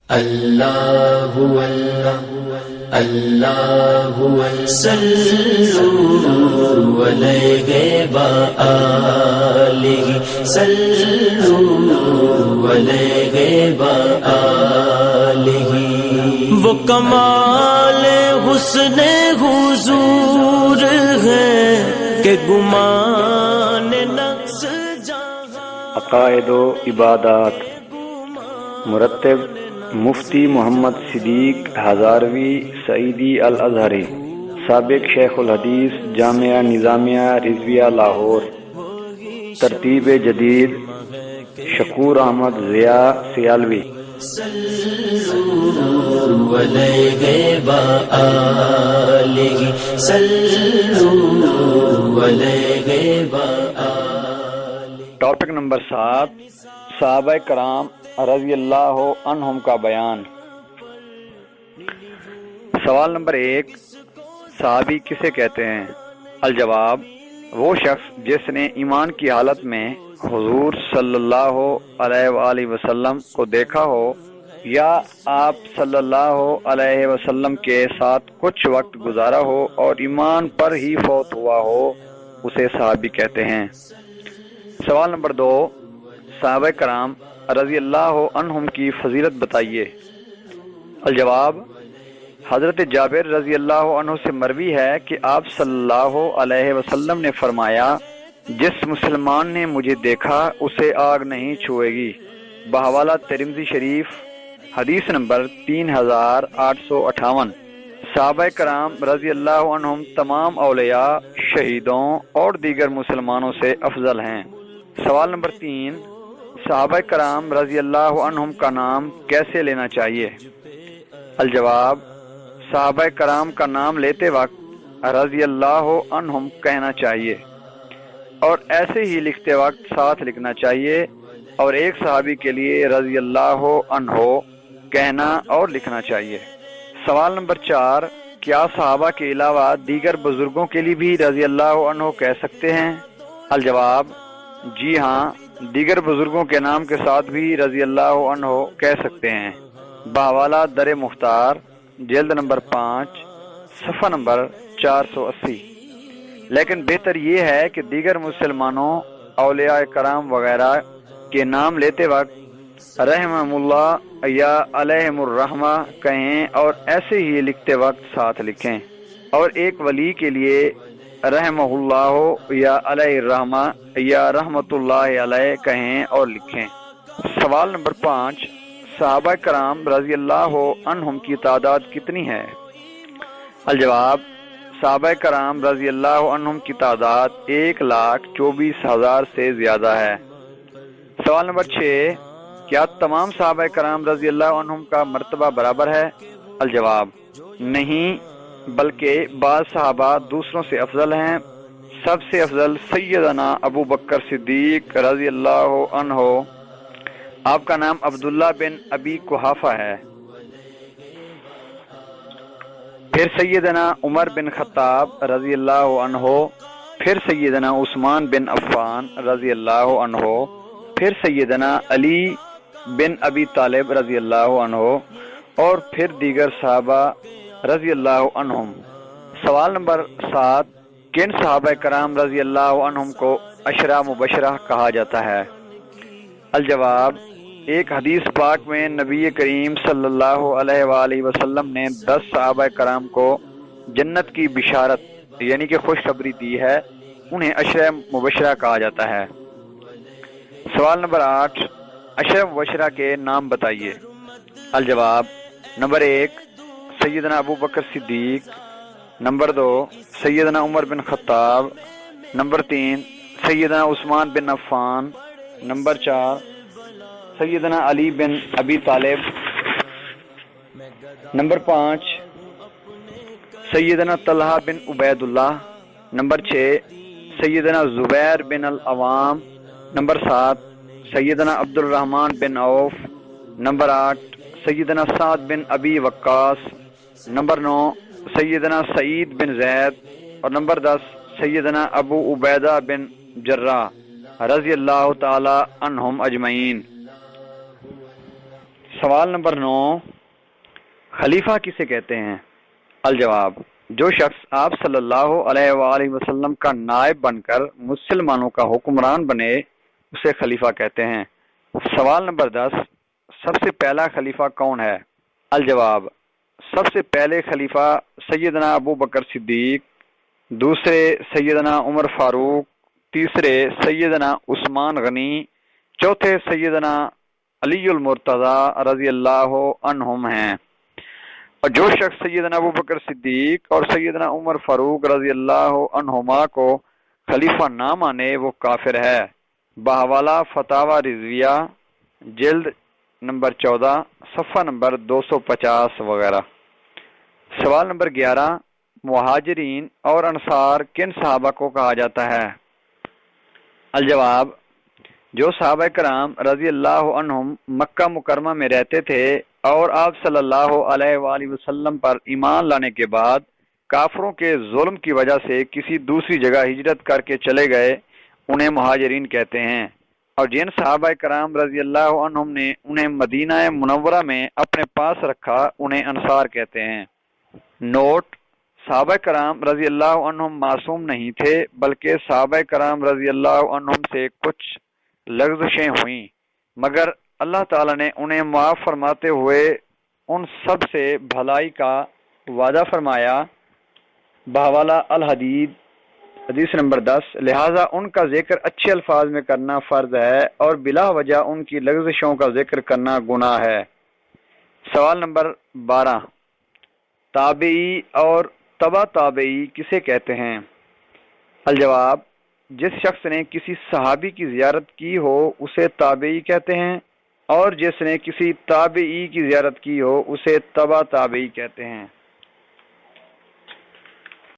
اللہ اللہ اللہ صلو علیہ وآلہ صلو علیہ وآلہ۔ وہ کمال حسن حضور ہے کہ گمان نقص جہاں۔ عقائد و عبادات مرتب مفتی محمد صدیق ہزاروی سعیدی الازہری، سابق شیخ الحدیث، جامعہ نظامیہ رضویہ لاہور۔ ترتیب جدید شکور احمد ضیاء سیالوی۔ صلو علیہ وآلہ صلو علیہ وآلہ۔ ٹاپک نمبر 7، صحابہ کرام رضی اللہ عنہم کا بیان۔ سوال نمبر 1، صحابی کسے کہتے ہیں؟ الجواب، وہ شخص جس نے ایمان کی حالت میں حضور صلی اللہ علیہ وآلہ وسلم کو دیکھا ہو یا آپ صلی اللہ علیہ وسلم کے ساتھ کچھ وقت گزارا ہو اور ایمان پر ہی فوت ہوا ہو، اسے صحابی کہتے ہیں۔ سوال نمبر 2، صحابہ کرام رضی اللہ عنہم کی فضیلت بتائیے۔ الجواب، حضرت جابر رضی اللہ عنہ سے مروی ہے کہ آپ صلی اللہ علیہ وسلم نے فرمایا، جس مسلمان نے مجھے دیکھا اسے آگ نہیں چھوئے گی، بحوالہ ترمذی شریف، حدیث نمبر 3858۔ صحابہ کرام رضی اللہ عنہم تمام اولیاء، شہیدوں اور دیگر مسلمانوں سے افضل ہیں۔ سوال نمبر 3، صحابہ کرام رضی اللہ عنہم کا نام کیسے لینا چاہیے؟ الجواب، صحابہ کرام کا نام لیتے وقت رضی اللہ عنہم کہنا چاہیے اور ایسے ہی لکھتے وقت ساتھ لکھنا چاہیے، اور ایک صحابی کے لیے رضی اللہ عنہ کہنا اور لکھنا چاہیے۔ سوال نمبر 4، کیا صحابہ کے علاوہ دیگر بزرگوں کے لیے بھی رضی اللہ عنہ کہہ سکتے ہیں؟ الجواب، جی ہاں، دیگر بزرگوں کے نام کے ساتھ بھی رضی اللہ عنہ کہہ سکتے ہیں۔ بحوالہ در مختار، جلد نمبر 5، صفحہ نمبر 480۔ لیکن بہتر یہ ہے کہ دیگر مسلمانوں، اولیاء کرام وغیرہ کے نام لیتے وقت رحمہم اللہ یا علیہم الرحمہ کہیں اور ایسے ہی لکھتے وقت ساتھ لکھیں، اور ایک ولی کے لیے رحمہ اللہ یا علیہ الرحمہ یا رحمت اللہ علیہ کہیں اور لکھیں۔ سوال نمبر 5، صحابہ کرام رضی اللہ عنہم کی تعداد کتنی ہے؟ الجواب، صحابہ کرام رضی اللہ عنہم کی تعداد 1,24,000 سے زیادہ ہے۔ سوال نمبر 6، کیا تمام صحابہ کرام رضی اللہ عنہم کا مرتبہ برابر ہے؟ الجواب، نہیں، بلکہ بعض صحابہ دوسروں سے افضل ہیں۔ سب سے افضل سیدنا ابو بکر صدیق رضی اللہ عنہ، آپ کا نام عبداللہ بن ابی قحافہ ہے۔ پھر سیدنا عمر بن خطاب رضی اللہ عنہ، پھر سیدنا عثمان بن عفان رضی اللہ عنہ، پھر سیدنا علی بن ابی طالب رضی اللہ عنہ، اور پھر دیگر صحابہ رضی اللہ عنہم۔ سوال نمبر 7، کن صحابہ کرام رضی اللہ عنہم کو عشرہ مبشرہ کہا جاتا ہے؟ الجواب، ایک حدیث پاک میں نبی کریم صلی اللہ علیہ وآلہ وسلم نے 10 صحابہ کرام کو جنت کی بشارت یعنی کہ خوشخبری دی ہے، انہیں عشرہ مبشرہ کہا جاتا ہے۔ سوال نمبر 8، عشرہ مبشرہ کے نام بتائیے۔ الجواب، نمبر 1 سیدنا ابو بکر صدیق، نمبر 2 سیدنا عمر بن خطاب، نمبر 3 سیدنا عثمان بن عفان، نمبر 4 سیدنا علی بن ابی طالب، نمبر 5 سیدنا طلحہ بن عبید اللہ، نمبر 6 سیدنا زبیر بن العوام، نمبر 7 سیدنا عبد الرحمن بن عوف، نمبر 8 سیدنا سعد بن ابی وقاص، نمبر 9 سیدنا سعید بن زید، اور نمبر 10 سیدنا ابو عبیدہ بن جراح رضی اللہ تعالی عنہم اجمعین۔ سوال نمبر 9، خلیفہ کسے کہتے ہیں؟ الجواب، جو شخص آپ صلی اللہ علیہ وآلہ وسلم کا نائب بن کر مسلمانوں کا حکمران بنے اسے خلیفہ کہتے ہیں۔ سوال نمبر 10، سب سے پہلا خلیفہ کون ہے؟ الجواب، سب سے پہلے خلیفہ سیدنا ابو بکر صدیق، دوسرے سیدنا عمر فاروق، تیسرے سیدنا عثمان غنی، چوتھے سیدنا علی المرتضی رضی اللہ عنہم ہیں۔ اور جو شخص سیدنا ابو بکر صدیق اور سیدنا عمر فاروق رضی اللہ عنہما کو خلیفہ نہ مانے وہ کافر ہے۔ بحوالہ فتاوی رضویہ، جلد نمبر 14، صفحہ نمبر 250 وغیرہ۔ سوال نمبر 11، مہاجرین اور انصار کن صحابہ کو کہا جاتا ہے؟ الجواب، جو صحابہ کرام رضی اللہ عنہم مکہ مکرمہ میں رہتے تھے اور آپ صلی اللہ علیہ وآلہ وسلم پر ایمان لانے کے بعد کافروں کے ظلم کی وجہ سے کسی دوسری جگہ ہجرت کر کے چلے گئے انہیں مہاجرین کہتے ہیں، اور جن صحابہ کرام رضی اللہ عنہم نے انہیں مدینہ منورہ میں اپنے پاس رکھا انہیں انصار کہتے ہیں۔ نوٹ: صحابہ کرام رضی اللہ عنہم معصوم نہیں تھے بلکہ صحابہ کرام رضی اللہ عنہم سے کچھ لغزشیں ہوئیں، مگر اللہ تعالیٰ نے انہیں معاف فرماتے ہوئے ان سب سے بھلائی کا وعدہ فرمایا۔ بحوالہ الحدید، حدیث نمبر 10، لہٰذا ان کا ذکر اچھے الفاظ میں کرنا فرض ہے اور بلا وجہ ان کی لغزشوں کا ذکر کرنا گناہ ہے۔ سوال نمبر 12، تابعی اور تبع تابعی کسے کہتے ہیں؟ الجواب، جس شخص نے کسی صحابی کی زیارت کی ہو اسے تابعی کہتے ہیں، اور جس نے کسی تابعی کی زیارت کی ہو اسے تبع تابعی کہتے ہیں۔